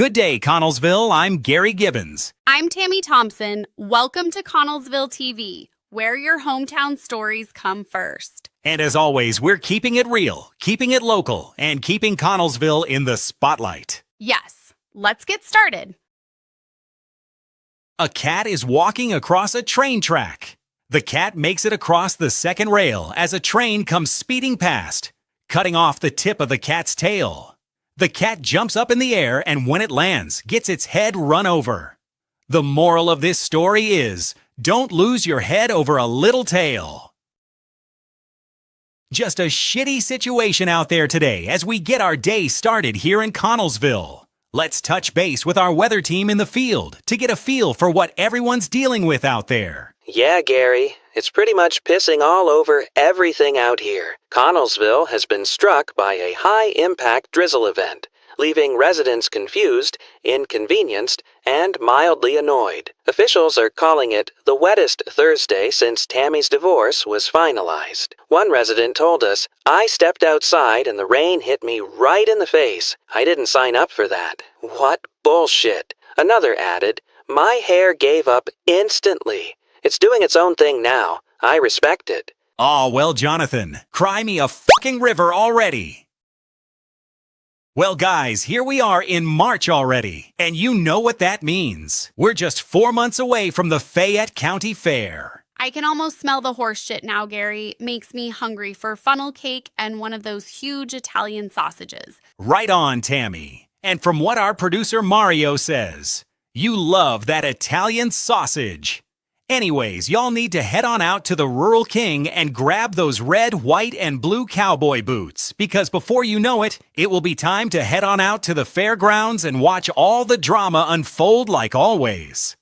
Good day, Connellsville. I'm Gary Gibbons. I'm Tammy Thompson. Welcome to Connellsville TV, where your hometown stories come first. And as always, we're keeping it real, keeping it local, and keeping Connellsville in the spotlight. Yes, let's get started. A cat is walking across a train track. The cat makes it across the second rail as a train comes speeding past, cutting off the tip of the cat's tail. The cat jumps up in the air and when it lands, gets its head run over. The moral of this story is, don't lose your head over a little tail. Just a shitty situation out there today as we get our day started here in Connellsville. Let's touch base with our weather team in the field to get a feel for what everyone's dealing with out there. Yeah, Gary, it's pretty much pissing all over everything out here. Connellsville has been struck by a high-impact drizzle event, leaving residents confused, inconvenienced, and mildly annoyed. Officials are calling it the wettest Thursday since Tammy's divorce was finalized. One resident told us, "I stepped outside and the rain hit me right in the face. I didn't sign up for that." What bullshit. Another added, "My hair gave up instantly. It's doing its own thing now. I respect it." Aw, well, Jonathan, cry me a fucking river already. Well, guys, here we are in March already, and you know what that means. We're just 4 months away from the Fayette County Fair. I can almost smell the horse shit now, Gary. Makes me hungry for funnel cake and one of those huge Italian sausages. Right on, Tammy. And from what our producer Mario says, you love that Italian sausage. Anyways, y'all need to head on out to the Rural King and grab those red, white, and blue cowboy boots, because before you know it, it will be time to head on out to the fairgrounds and watch all the drama unfold like always.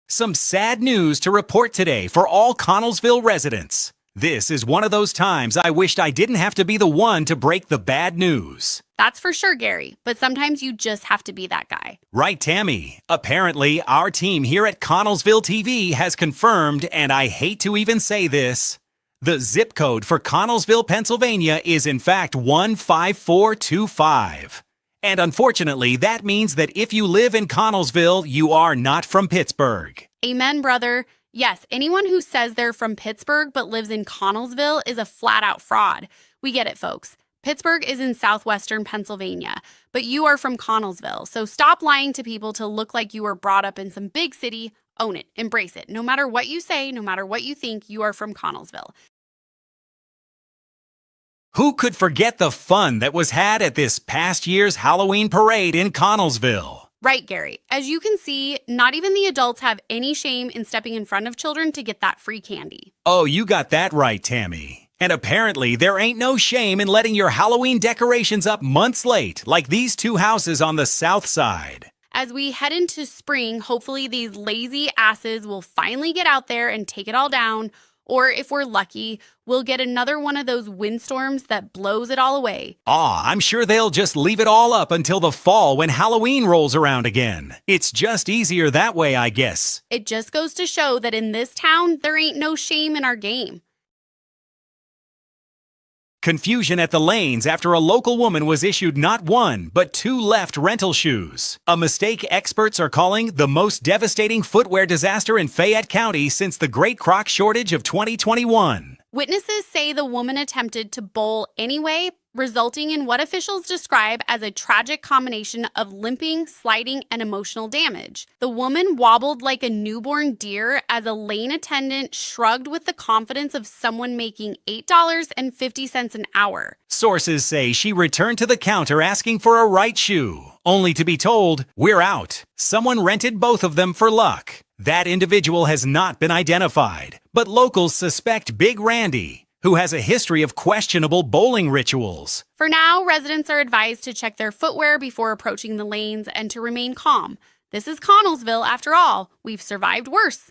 Some sad news to report today for all Connellsville residents. This is one of those times I wished I didn't have to be the one to break the bad news. That's for sure, Gary, but sometimes you just have to be that guy. Right, Tammy. Apparently, our team here at Connellsville TV has confirmed, and I hate to even say this, the zip code for Connellsville, Pennsylvania is in fact 15425. And unfortunately, that means that if you live in Connellsville, you are not from Pittsburgh. Amen, brother. Yes, anyone who says they're from Pittsburgh but lives in Connellsville is a flat-out fraud. We get it, folks. Pittsburgh is in southwestern Pennsylvania, but you are from Connellsville, so stop lying to people to look like you were brought up in some big city. Own it. Embrace it. No matter what you say, no matter what you think, you are from Connellsville. Who could forget the fun that was had at this past year's Halloween parade in Connellsville? Right, Gary. As you can see, not even the adults have any shame in stepping in front of children to get that free candy. Oh, you got that right, Tammy. And apparently, there ain't no shame in letting your Halloween decorations up months late, like these two houses on the south side. As we head into spring, hopefully these lazy asses will finally get out there and take it all down. Or if we're lucky, we'll get another one of those windstorms that blows it all away. Aw, I'm sure they'll just leave it all up until the fall when Halloween rolls around again. It's just easier that way, I guess. It just goes to show that in this town, there ain't no shame in our game. Confusion at the lanes after a local woman was issued not one, but two left rental shoes. A mistake experts are calling the most devastating footwear disaster in Fayette County since the Great Croc Shortage of 2021. Witnesses say the woman attempted to bowl anyway, resulting in what officials describe as a tragic combination of limping, sliding, and emotional damage. The woman wobbled like a newborn deer as a lane attendant shrugged with the confidence of someone making $8.50 an hour. Sources say she returned to the counter asking for a right shoe, only to be told, "We're out." Someone rented both of them for luck. That individual has not been identified, but locals suspect Big Randy, who has a history of questionable bowling rituals. For now, residents are advised to check their footwear before approaching the lanes and to remain calm. This is Connellsville, after all. We've survived worse.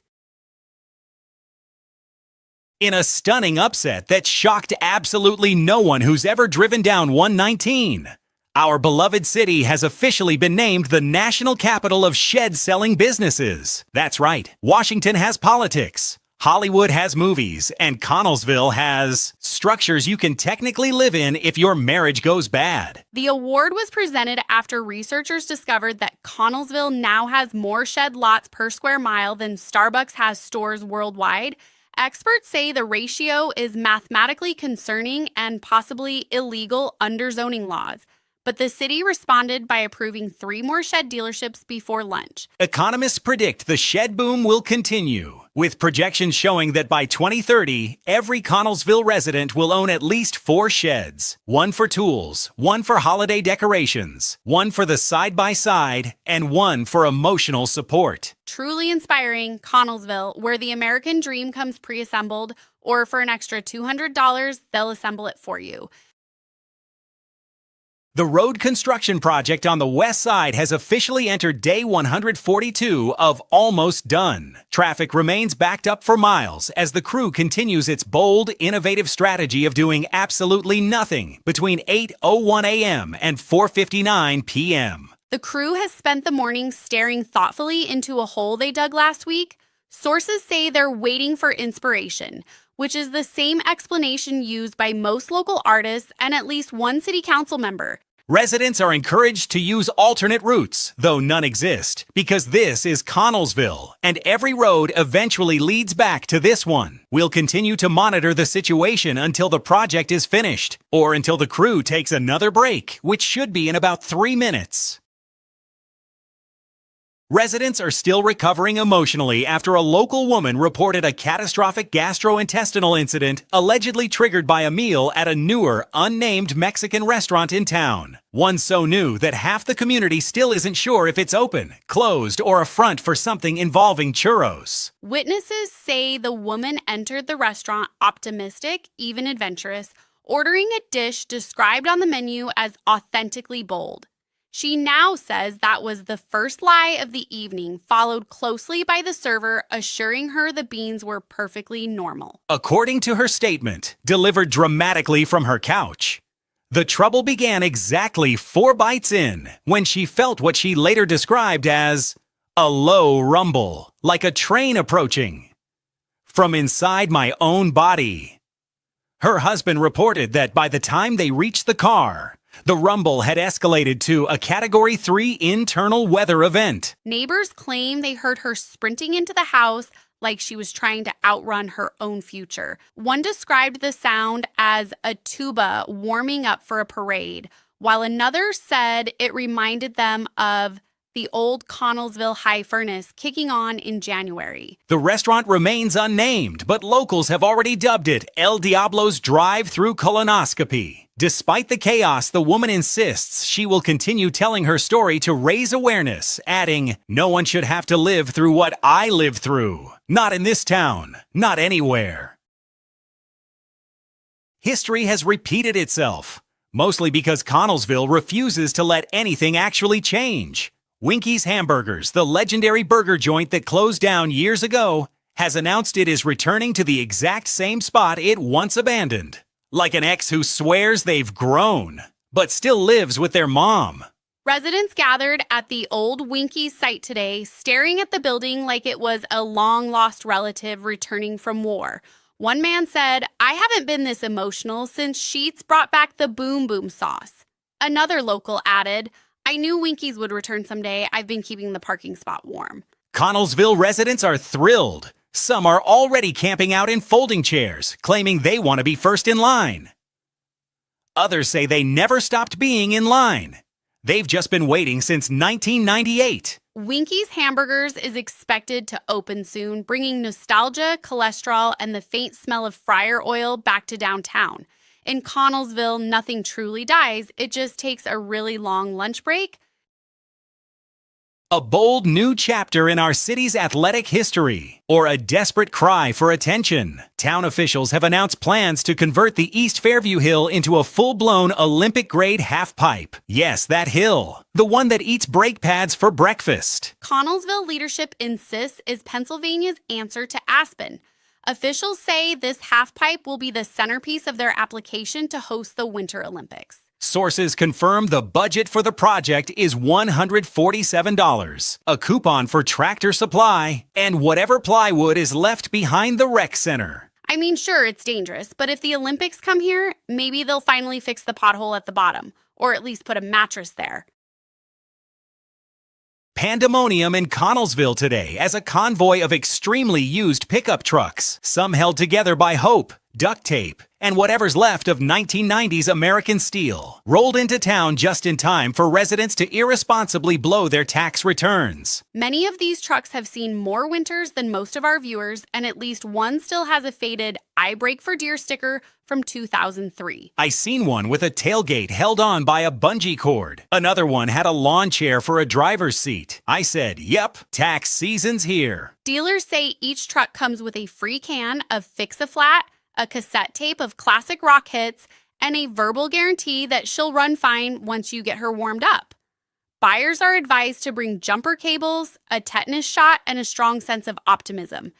In a stunning upset that shocked absolutely no one who's ever driven down 119, our beloved city has officially been named the national capital of shed-selling businesses. That's right, Washington has politics. Hollywood has movies, and Connellsville has structures you can technically live in if your marriage goes bad. The award was presented after researchers discovered that Connellsville now has more shed lots per square mile than Starbucks has stores worldwide. Experts say the ratio is mathematically concerning and possibly illegal under zoning laws. But the city responded by approving 3 more shed dealerships before lunch. Economists predict the shed boom will continue, with projections showing that by 2030, every Connellsville resident will own at least 4 sheds. 1 for tools, 1 for holiday decorations, 1 for the side-by-side, and 1 for emotional support. Truly inspiring, Connellsville, where the American dream comes pre-assembled, or for an extra $200, they'll assemble it for you. The road construction project on the west side has officially entered day 142 of almost done. Traffic remains backed up for miles as the crew continues its bold, innovative strategy of doing absolutely nothing between 8:01 a.m. and 4:59 p.m. The crew has spent the morning staring thoughtfully into a hole they dug last week. Sources say they're waiting for inspiration, which is the same explanation used by most local artists and at least one city council member. Residents are encouraged to use alternate routes, though none exist, because this is Connellsville, and every road eventually leads back to this one. We'll continue to monitor the situation until the project is finished, or until the crew takes another break, which should be in about 3 minutes. Residents are still recovering emotionally after a local woman reported a catastrophic gastrointestinal incident allegedly triggered by a meal at a newer, unnamed Mexican restaurant in town. One so new that half the community still isn't sure if it's open, closed, or a front for something involving churros. Witnesses say the woman entered the restaurant optimistic, even adventurous, ordering a dish described on the menu as authentically bold. She now says that was the first lie of the evening, followed closely by the server assuring her the beans were perfectly normal. According to her statement, delivered dramatically from her couch, the trouble began exactly 4 bites in when she felt what she later described as a low rumble, like a train approaching, from inside my own body. Her husband reported that by the time they reached the car, the rumble had escalated to a Category 3 internal weather event. Neighbors claim they heard her sprinting into the house like she was trying to outrun her own future. One described the sound as a tuba warming up for a parade, while another said it reminded them of the old Connellsville high furnace kicking on in January. The restaurant remains unnamed, but locals have already dubbed it El Diablo's drive-through colonoscopy. Despite the chaos, the woman insists she will continue telling her story to raise awareness, adding, "No one should have to live through what I lived through. Not in this town. Not anywhere." History has repeated itself, mostly because Connellsville refuses to let anything actually change. Winky's Hamburgers, the legendary burger joint that closed down years ago, has announced it is returning to the exact same spot it once abandoned. Like an ex who swears they've grown, but still lives with their mom. Residents gathered at the old Winky's site today, staring at the building like it was a long-lost relative returning from war. One man said, "I haven't been this emotional since Sheetz brought back the Boom Boom sauce." Another local added, "I knew Winky's would return someday. I've been keeping the parking spot warm." Connellsville residents are thrilled. Some are already camping out in folding chairs, claiming they want to be first in line. Others say they never stopped being in line. They've just been waiting since 1998. Winky's Hamburgers is expected to open soon, bringing nostalgia, cholesterol, and the faint smell of fryer oil back to downtown. In Connellsville, nothing truly dies. It just takes a really long lunch break. A bold new chapter in our city's athletic history, or a desperate cry for attention. Town officials have announced plans to convert the East Fairview Hill into a full-blown Olympic-grade half-pipe. Yes, that hill. The one that eats brake pads for breakfast. Connellsville leadership insists is Pennsylvania's answer to Aspen. Officials say this half-pipe will be the centerpiece of their application to host the Winter Olympics. Sources confirm the budget for the project is $147, a coupon for Tractor Supply, and whatever plywood is left behind the rec center. I mean, sure, it's dangerous, but if the Olympics come here, maybe they'll finally fix the pothole at the bottom, or at least put a mattress there. Pandemonium in Connellsville today as a convoy of extremely used pickup trucks, some held together by hope, duct tape, and whatever's left of 1990s American steel, rolled into town just in time for residents to irresponsibly blow their tax returns. Many of these trucks have seen more winters than most of our viewers, and at least one still has a faded "I brake for deer" sticker from 2003. I seen one with a tailgate held on by a bungee cord. Another one had a lawn chair for a driver's seat. I said, yep, tax season's here. Dealers say each truck comes with a free can of Fix-A-Flat, a cassette tape of classic rock hits, and a verbal guarantee that she'll run fine once you get her warmed up. Buyers are advised to bring jumper cables, a tetanus shot, and a strong sense of optimism.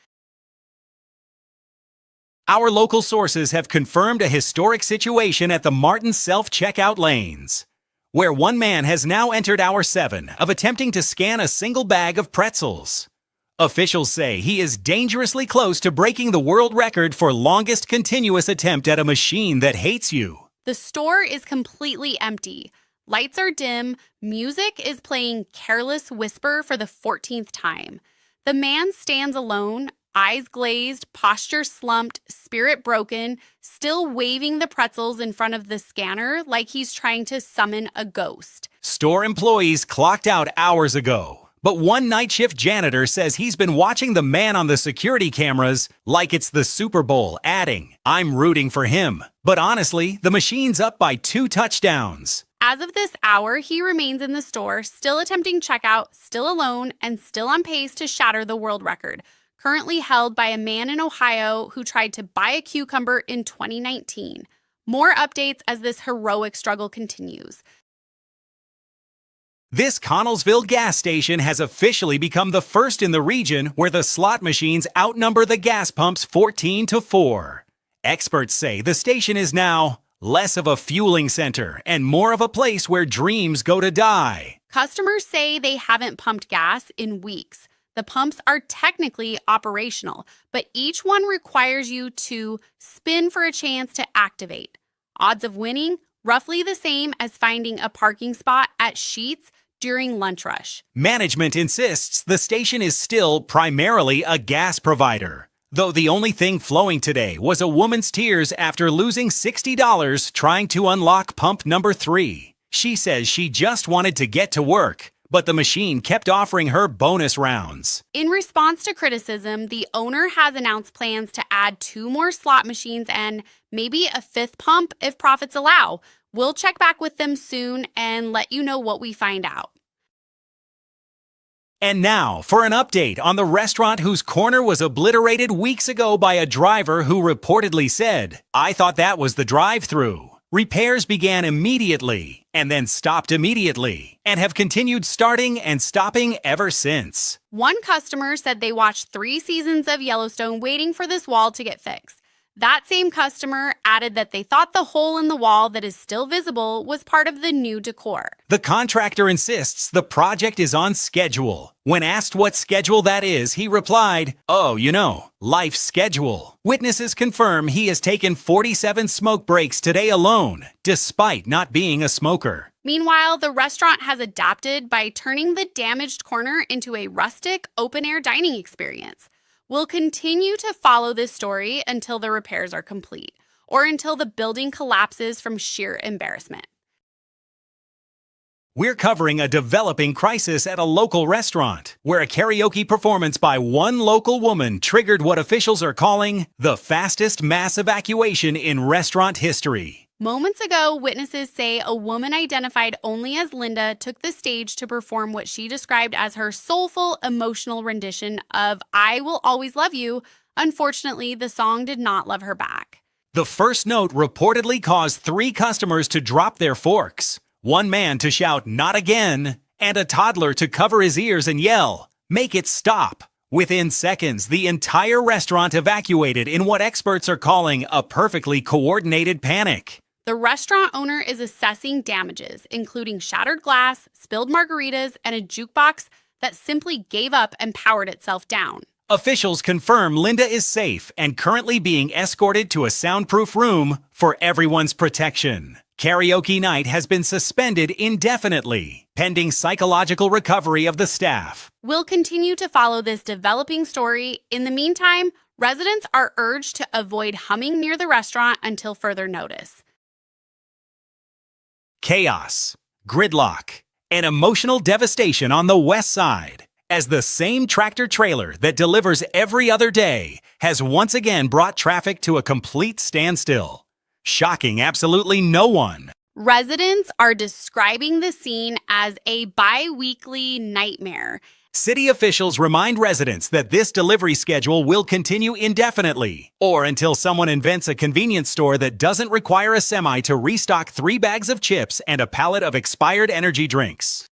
Our local sources have confirmed a historic situation at the Martin self-checkout lanes, where one man has now entered hour 7 of attempting to scan a single bag of pretzels. Officials say he is dangerously close to breaking the world record for longest continuous attempt at a machine that hates you. The store is completely empty. Lights are dim. Music is playing Careless Whisper for the 14th time. The man stands alone, eyes glazed, posture slumped, spirit broken, still waving the pretzels in front of the scanner like he's trying to summon a ghost. Store employees clocked out hours ago. But one night shift janitor says he's been watching the man on the security cameras like it's the Super Bowl, adding, "I'm rooting for him." But honestly, the machine's up by 2 touchdowns. As of this hour, he remains in the store, still attempting checkout, still alone, and still on pace to shatter the world record, currently held by a man in Ohio who tried to buy a cucumber in 2019. More updates as this heroic struggle continues. This Connellsville gas station has officially become the first in the region where the slot machines outnumber the gas pumps 14-4. Experts say the station is now less of a fueling center and more of a place where dreams go to die. Customers say they haven't pumped gas in weeks. The pumps are technically operational, but each one requires you to spin for a chance to activate. Odds of winning, roughly the same as finding a parking spot at Sheetz during lunch rush. Management insists the station is still primarily a gas provider, though the only thing flowing today was a woman's tears after losing $60 trying to unlock pump number 3. She says she just wanted to get to work, but the machine kept offering her bonus rounds. In response to criticism, the owner has announced plans to add 2 more slot machines and maybe a 5th pump if profits allow. We'll check back with them soon and let you know what we find out. And now for an update on the restaurant whose corner was obliterated weeks ago by a driver who reportedly said, "I thought that was the drive-thru." Repairs began immediately and then stopped immediately and have continued starting and stopping ever since. One customer said they watched 3 seasons of Yellowstone waiting for this wall to get fixed. That same customer added that they thought the hole in the wall that is still visible was part of the new decor. The contractor insists the project is on schedule. When asked what schedule that is, he replied, "Oh, life's schedule." Witnesses confirm he has taken 47 smoke breaks today alone, despite not being a smoker. Meanwhile, the restaurant has adapted by turning the damaged corner into a rustic, open-air dining experience. We'll continue to follow this story until the repairs are complete, or until the building collapses from sheer embarrassment. We're covering a developing crisis at a local restaurant, where a karaoke performance by one local woman triggered what officials are calling the fastest mass evacuation in restaurant history. Moments ago, witnesses say a woman identified only as Linda took the stage to perform what she described as her soulful, emotional rendition of "I Will Always Love You." Unfortunately, the song did not love her back. The first note reportedly caused 3 customers to drop their forks, one man to shout "not again," and a toddler to cover his ears and yell, "Make it stop." Within seconds, the entire restaurant evacuated in what experts are calling a perfectly coordinated panic. The restaurant owner is assessing damages, including shattered glass, spilled margaritas, and a jukebox that simply gave up and powered itself down. Officials confirm Linda is safe and currently being escorted to a soundproof room for everyone's protection. Karaoke night has been suspended indefinitely, pending psychological recovery of the staff. We'll continue to follow this developing story. In the meantime, residents are urged to avoid humming near the restaurant until further notice. Chaos, gridlock, and emotional devastation on the west side, as the same tractor-trailer that delivers every other day has once again brought traffic to a complete standstill, shocking absolutely no one. Residents are describing the scene as a bi-weekly nightmare. City officials remind residents that this delivery schedule will continue indefinitely, or until someone invents a convenience store that doesn't require a semi to restock 3 bags of chips and a pallet of expired energy drinks.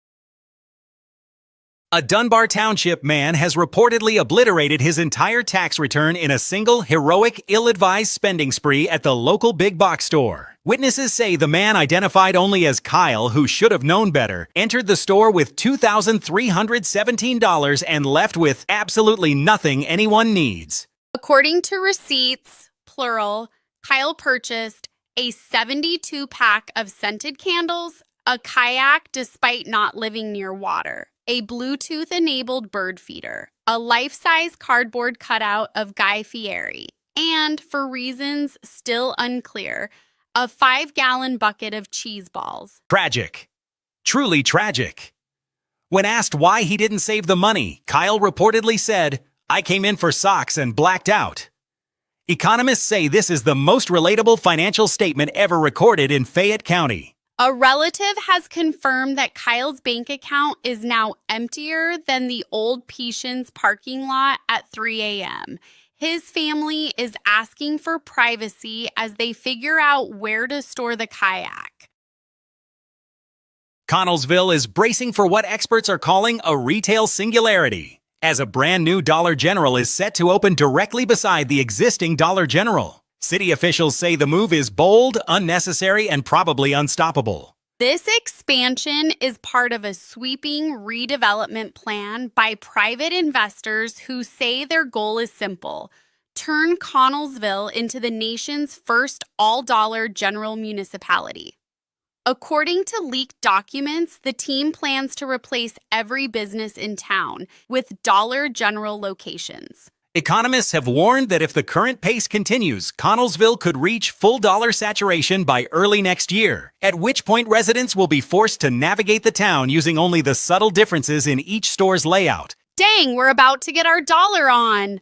A Dunbar Township man has reportedly obliterated his entire tax return in a single heroic, ill-advised spending spree at the local big box store. Witnesses say the man, identified only as Kyle, who should have known better, entered the store with $2,317 and left with absolutely nothing anyone needs. According to receipts, plural, Kyle purchased a 72-pack of scented candles, a kayak despite not living near water, a Bluetooth-enabled bird feeder, a life-size cardboard cutout of Guy Fieri, and, for reasons still unclear, a 5-gallon bucket of cheese balls. Tragic. Truly tragic. When asked why he didn't save the money, Kyle reportedly said, "I came in for socks and blacked out." Economists say this is the most relatable financial statement ever recorded in Fayette County. A relative has confirmed that Kyle's bank account is now emptier than the old Patience parking lot at 3 a.m. His family is asking for privacy as they figure out where to store the kayak. Connellsville is bracing for what experts are calling a retail singularity, as a brand new Dollar General is set to open directly beside the existing Dollar General. City officials say the move is bold, unnecessary, and probably unstoppable. This expansion is part of a sweeping redevelopment plan by private investors who say their goal is simple: turn Connellsville into the nation's first all-dollar general municipality. According to leaked documents, the team plans to replace every business in town with Dollar General locations. Economists have warned that if the current pace continues, Connellsville could reach full dollar saturation by early next year, at which point residents will be forced to navigate the town using only the subtle differences in each store's layout. Dang, we're about to get our dollar on!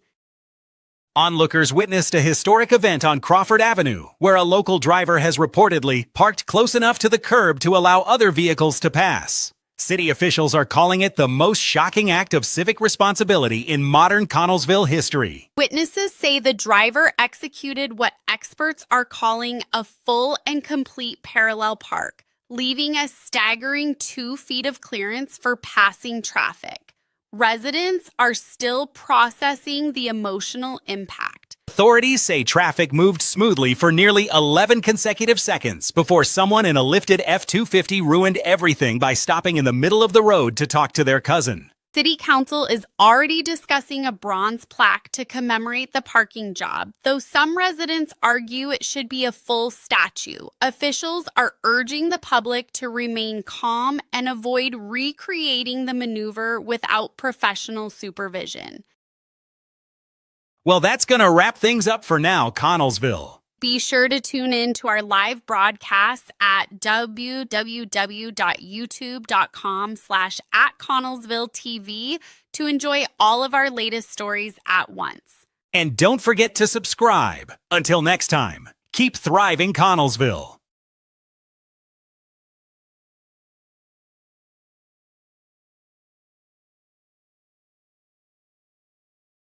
Onlookers witnessed a historic event on Crawford Avenue, where a local driver has reportedly parked close enough to the curb to allow other vehicles to pass. City officials are calling it the most shocking act of civic responsibility in modern Connellsville history. Witnesses say the driver executed what experts are calling a full and complete parallel park, leaving a staggering 2 feet of clearance for passing traffic. Residents are still processing the emotional impact. Authorities say traffic moved smoothly for nearly 11 consecutive seconds before someone in a lifted F-250 ruined everything by stopping in the middle of the road to talk to their cousin. City Council is already discussing a bronze plaque to commemorate the parking job, though some residents argue it should be a full statue. Officials are urging the public to remain calm and avoid recreating the maneuver without professional supervision. Well, that's going to wrap things up for now, Connellsville. Be sure to tune in to our live broadcasts at www.youtube.com/@ConnellsvilleTV to enjoy all of our latest stories at once. And don't forget to subscribe. Until next time, keep thriving, Connellsville.